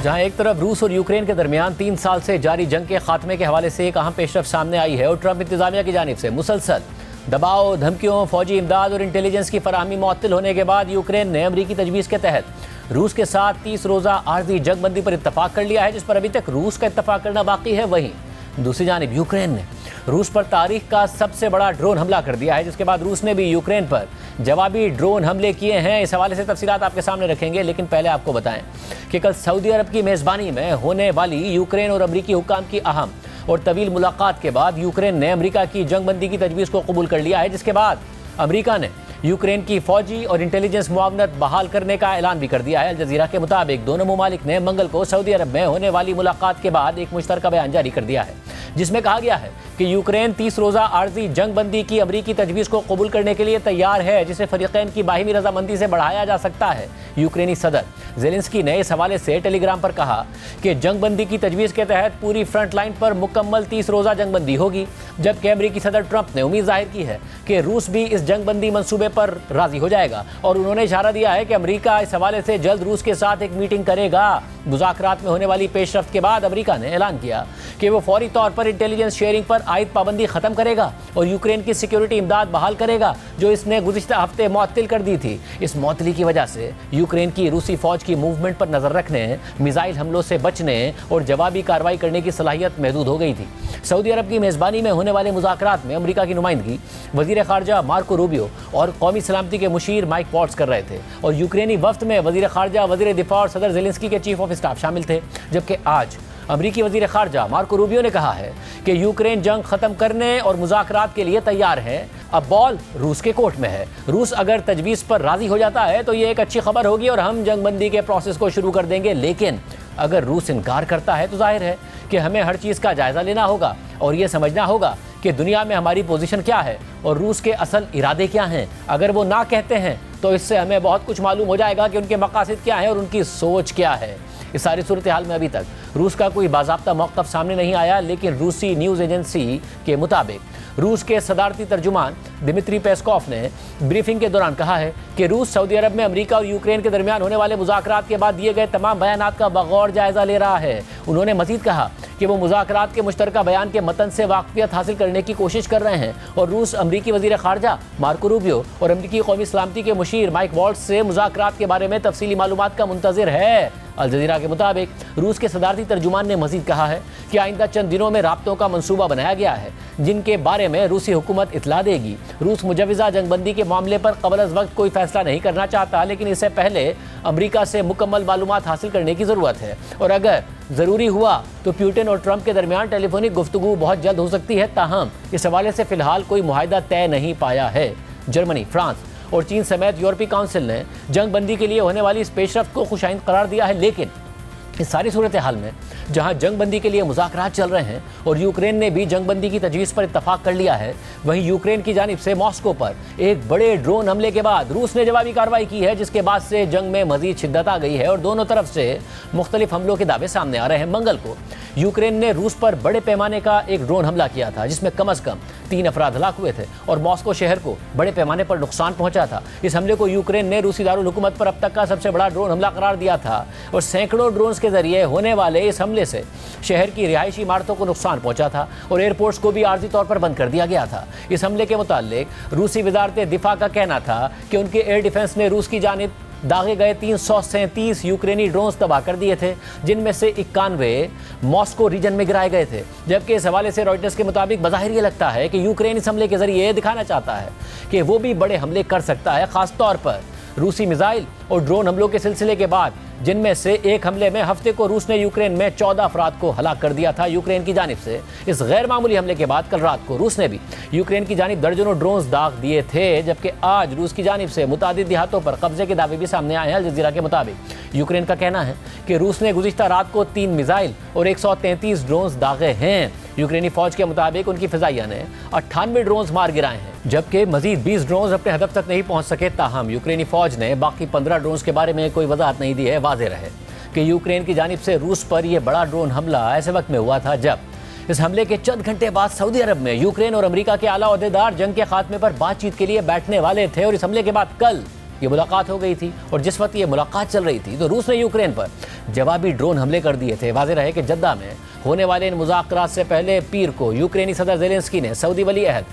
جہاں ایک طرف روس اور یوکرین کے درمیان 3 سال سے جاری جنگ کے خاتمے کے حوالے سے ایک اہم پیش رفت سامنے آئی ہے اور ٹرمپ انتظامیہ کی جانب سے مسلسل دباؤ، دھمکیوں، فوجی امداد اور انٹیلیجنس کی فراہمی معطل ہونے کے بعد یوکرین نے امریکی تجویز کے تحت روس کے ساتھ 30 روزہ عارضی جنگ بندی پر اتفاق کر لیا ہے، جس پر ابھی تک روس کا اتفاق کرنا باقی ہے۔ وہیں دوسری جانب یوکرین نے روس پر تاریخ کا سب سے بڑا ڈرون حملہ کر دیا ہے، جس کے بعد روس نے بھی یوکرین پر جوابی ڈرون حملے کیے ہیں۔ اس حوالے سے تفصیلات آپ کے سامنے رکھیں گے، لیکن پہلے آپ کو بتائیں کہ کل سعودی عرب کی میزبانی میں ہونے والی یوکرین اور امریکی حکام کی اہم اور طویل ملاقات کے بعد یوکرین نے امریکہ کی جنگ بندی کی تجویز کو قبول کر لیا ہے، جس کے بعد امریکہ نے یوکرین کی فوجی اور انٹیلیجنس معاونت بحال کرنے کا اعلان بھی کر دیا ہے۔ الجزیرہ کے مطابق دونوں ممالک نے منگل کو سعودی عرب میں ہونے والی ملاقات کے بعد ایک مشترکہ بیان جاری کر دیا ہے، جس میں کہا گیا ہے کہ یوکرین 30 روزہ عارضی جنگ بندی کی امریکی تجویز کو قبول کرنے کے لیے تیار ہے، جسے فریقین کی باہمی رضامندی سے بڑھایا جا سکتا ہے۔ یوکرینی صدر زیلنسکی نے اس حوالے سے ٹیلی گرام پر کہا کہ جنگ بندی کی تجویز کے تحت پوری فرنٹ لائن پر مکمل 30 روزہ جنگ بندی ہوگی، جبکہ امریکی صدر ٹرمپ نے امید ظاہر کی ہے کہ روس بھی اس جنگ بندی منصوبے پر راضی ہو جائے گا، اور انہوں نے اشارہ دیا ہے کہ امریکہ اس حوالے سے جلد روس کے ساتھ ایک میٹنگ کرے گا۔ مذاکرات میں ہونے والی پیش رفت کے بعد امریکہ نے اعلان کیا کہ وہ فوری طور پر انٹیلیجنس شیئرنگ پر عائد پابندی ختم کرے گا اور یوکرین کی سیکیورٹی امداد بحال کرے گا، جو اس نے گزشتہ ہفتے معطل کر دی تھی۔ اس معطلی کی وجہ سے یوکرین کی روسی فوج کی موومنٹ پر نظر رکھنے، میزائل حملوں سے بچنے اور جوابی کارروائی کرنے کی صلاحیت محدود ہو گئی تھی۔ سعودی عرب کی میزبانی میں ہونے والے مذاکرات میں امریکہ کی نمائندگی وزیر خارجہ مارکو روبیو اور قومی سلامتی کے مشیر مائک والٹز کر رہے تھے، اور یوکرینی وفد میں وزیر خارجہ، وزیر دفاع اور صدر زیلنسکی کے چیف آف اسٹاف شامل تھے۔ جبکہ آج امریکی وزیر خارجہ مارکو روبیو نے کہا ہے کہ یوکرین جنگ ختم کرنے اور مذاکرات کے لیے تیار ہے، اب بال روس کے کورٹ میں ہے۔ روس اگر تجویز پر راضی ہو جاتا ہے تو یہ ایک اچھی خبر ہوگی اور ہم جنگ بندی کے پروسیس کو شروع کر دیں گے، لیکن اگر روس انکار کرتا ہے تو ظاہر ہے کہ ہمیں ہر چیز کا جائزہ لینا ہوگا اور یہ سمجھنا ہوگا کہ دنیا میں ہماری پوزیشن کیا ہے اور روس کے اصل ارادے کیا ہیں۔ اگر وہ نہ کہتے ہیں تو اس سے ہمیں بہت کچھ معلوم ہو جائے گا کہ ان کے مقاصد کیا ہیں اور ان کی سوچ کیا ہے۔ اس ساری صورتحال میں ابھی تک روس کا کوئی باضابطہ موقف سامنے نہیں آیا، لیکن روسی نیوز ایجنسی کے مطابق روس کے صدارتی ترجمان دمتری پیسکوف نے بریفنگ کے دوران کہا ہے کہ روس سعودی عرب میں امریکہ اور یوکرین کے درمیان ہونے والے مذاکرات کے بعد دیے گئے تمام بیانات کا بغور جائزہ لے رہا ہے۔ انہوں نے مزید کہا کہ وہ مذاکرات کے مشترکہ بیان کے متن سے واقفیت حاصل کرنے کی کوشش کر رہے ہیں، اور روس امریکی وزیر خارجہ مارکو روبیو اور امریکی قومی سلامتی کے مشیر مائک والٹز سے مذاکرات کے بارے میں تفصیلی معلومات کا منتظر ہے۔ الجزیرہ کے مطابق روس کے صدارتی ترجمان نے مزید کہا ہے کہ آئندہ چند دنوں میں رابطوں کا منصوبہ بنایا گیا ہے، جن کے بارے میں روسی حکومت اطلاع دے گی۔ روس مجوزہ جنگ بندی کے معاملے پر قبل از وقت کوئی فیصلہ نہیں کرنا چاہتا، لیکن اس سے پہلے امریکہ سے مکمل معلومات حاصل کرنے کی ضرورت ہے، اور اگر ضروری ہوا تو پیوٹن اور ٹرمپ کے درمیان ٹیلی فونک گفتگو بہت جلد ہو سکتی ہے۔ تاہم اس حوالے سے فی الحال کوئی معاہدہ طے نہیں پایا ہے۔ جرمنی، فرانس اور چین سمیت یورپی کونسل نے جنگ بندی کے لیے ہونے والی اس پیش رفت کو خوش آئند قرار دیا ہے، لیکن اس ساری صورتحال میں جہاں جنگ بندی کے لیے مذاکرات چل رہے ہیں اور یوکرین نے بھی جنگ بندی کی تجویز پر اتفاق کر لیا ہے، وہیں یوکرین کی جانب سے ماسکو پر ایک بڑے ڈرون حملے کے بعد روس نے جوابی کارروائی کی ہے، جس کے بعد سے جنگ میں مزید شدت آ گئی ہے اور دونوں طرف سے مختلف حملوں کے دعوے سامنے آ رہے ہیں۔ منگل کو یوکرین نے روس پر بڑے پیمانے کا ایک ڈرون حملہ کیا تھا، جس میں کم از کم 3 افراد ہلاک ہوئے تھے اور ماسکو شہر کو بڑے پیمانے پر نقصان پہنچا تھا۔ اس حملے کو یوکرین نے روسی دارالحکومت پر اب تک کا سب سے بڑا ڈرون حملہ قرار دیا تھا، اور سینکڑوں ڈرونز کے ذریعے ہونے والے اس حملے سے شہر کی رہائشی عمارتوں کو نقصان پہنچا تھا اور ایئرپورٹس کو بھی عارضی طور پر بند کر دیا گیا تھا۔ اس حملے کے متعلق روسی وزارت دفاع کا کہنا تھا کہ ان کے ایئر ڈیفنس نے روس کی جانب داغے گئے 337 یوکرینی ڈرونز تباہ کر دیے تھے، جن میں سے 91 ماسکو ریجن میں گرائے گئے تھے۔ جبکہ اس حوالے سے رائٹرز کے مطابق بظاہر یہ لگتا ہے کہ یوکرین اس حملے کے ذریعے دکھانا چاہتا ہے کہ وہ بھی بڑے حملے کر سکتا ہے، خاص طور پر روسی میزائل اور ڈرون حملوں کے سلسلے کے بعد، جن میں سے ایک حملے میں ہفتے کو روس نے یوکرین میں 14 افراد کو ہلاک کر دیا تھا۔ یوکرین کی جانب سے اس غیر معمولی حملے کے بعد کل رات کو روس نے بھی یوکرین کی جانب درجنوں ڈرونز داغ دیے تھے، جبکہ آج روس کی جانب سے متعدد دیہاتوں پر قبضے کے دعوے بھی سامنے آئے ہیں۔ الجزیرہ کے مطابق یوکرین کا کہنا ہے کہ روس نے گزشتہ رات کو 3 میزائل اور 133 ڈرونز داغے ہیں۔ یوکرینی فوج کے مطابق ان کی فضائیہ نے 98 ڈرونز مار گرائے ہیں، جبکہ مزید 20 ڈرونز اپنے ہدف تک نہیں پہنچ سکے۔ تاہم یوکرینی فوج نے باقی 15 ڈرونز کے بارے میں کوئی وضاحت نہیں دی ہے۔ واضح رہے کہ یوکرین کی جانب سے روس پر یہ بڑا ڈرون حملہ ایسے وقت میں ہوا تھا جب اس حملے کے چند گھنٹے بعد سعودی عرب میں یوکرین اور امریکہ کے اعلیٰ عہدیدار جنگ کے خاتمے پر بات چیت کے لیے بیٹھنے والے تھے، اور اس حملے کے بعد کل یہ ملاقات ہو گئی تھی، اور جس وقت یہ ملاقات چل رہی تھی تو روس نے یوکرین پر جوابی ڈرون حملے کر دیے تھے۔ واضح رہے کہ جدہ میں ہونے والے ان مذاکرات سے پہلے پیر کو یوکرینی صدر زیلنسکی نے سعودی ولی عہد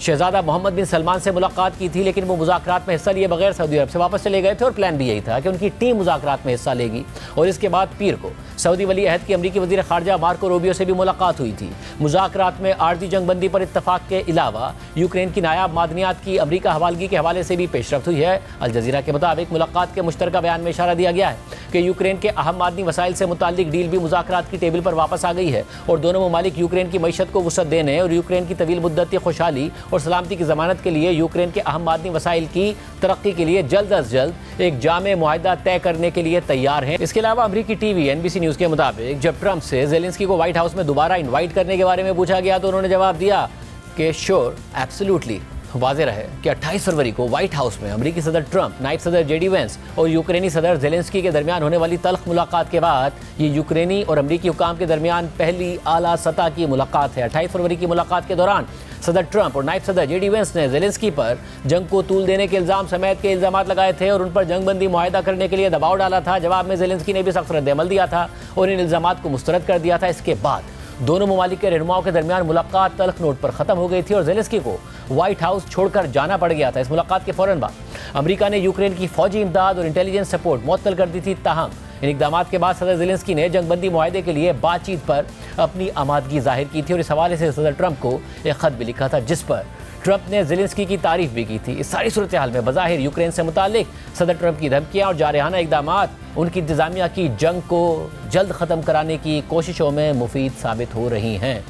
شہزادہ محمد بن سلمان سے ملاقات کی تھی، لیکن وہ مذاکرات میں حصہ لیے بغیر سعودی عرب سے واپس چلے گئے تھے اور پلان بھی یہی تھا کہ ان کی ٹیم مذاکرات میں حصہ لے گی۔ اور اس کے بعد پیر کو سعودی ولی عہد کی امریکی وزیر خارجہ مارکو روبیو سے بھی ملاقات ہوئی تھی۔ مذاکرات میں عارضی جنگ بندی پر اتفاق کے علاوہ یوکرین کی نایاب معدنیات کی امریکہ حوالگی کے حوالے سے بھی پیش رفت ہوئی ہے۔ الجزیرہ کے مطابق ملاقات کے مشترکہ بیان میں اشارہ دیا گیا ہے کہ یوکرین کے اہم معدنی وسائل سے متعلق ڈیل بھی مذاکرات کی ٹیبل پر واپس آ گئی ہے اور دونوں ممالک یوکرین کی معیشت کو وسعت دینے اور یوکرین کی طویل مدتی خوشحالی اور سلامتی کی ضمانت کے لیے یوکرین کے اہم معدنی وسائل کی ترقی کے لیے جلد از جلد ایک جامع معاہدہ طے کرنے کے لیے تیار ہیں۔ اس کے علاوہ امریکی ٹی وی NBC نیوز کے مطابق جب ٹرمپ سے زیلنسکی کو وائٹ ہاؤس میں دوبارہ انوائٹ کرنے کے بارے میں پوچھا گیا تو انہوں نے جواب دیا کہ شور ایبسلیوٹلی۔ واضح رہے کہ 28 فروری کو وائٹ ہاؤس میں امریکی صدر ٹرمپ، نائب صدر JD وینس اور یوکرینی صدر زیلنسکی کے درمیان ہونے والی تلخ ملاقات کے بعد یہ یوکرینی اور امریکی حکام کے درمیان پہلی اعلیٰ سطح کی ملاقات ہے۔ 28 فروری کی ملاقات کے دوران صدر ٹرمپ اور نائب صدر JD وینس نے زیلنسکی پر جنگ کو طول دینے کے الزام سمیت کے الزامات لگائے تھے اور ان پر جنگ بندی معاہدہ کرنے کے لیے دباؤ ڈالا تھا۔ جواب میں زیلنسکی نے بھی سخت رد عمل دیا تھا اور ان الزامات کو مسترد کر دیا تھا۔ اس کے بعد دونوں ممالک کے رہنماؤں کے درمیان ملاقات تلخ نوٹ پر ختم ہو گئی تھی اور زیلنسکی کو وائٹ ہاؤس چھوڑ کر جانا پڑ گیا تھا۔ اس ملاقات کے فوراً بعد امریکہ نے یوکرین کی فوجی امداد اور انٹیلیجنس سپورٹ معطل کر دی تھی۔ تاہم ان اقدامات کے بعد صدر زیلنسکی نے جنگ بندی معاہدے کے لیے بات چیت پر اپنی آمادگی ظاہر کی تھی اور اس حوالے سے صدر ٹرمپ کو ایک خط بھی لکھا تھا جس پر ٹرمپ نے زیلنسکی کی تعریف بھی کی تھی۔ اس ساری صورتحال میں بظاہر یوکرین سے متعلق صدر ٹرمپ کی دھمکیاں اور جارحانہ اقدامات ان کی انتظامیہ کی جنگ کو جلد ختم کرانے کی کوششوں میں مفید ثابت ہو رہی ہیں۔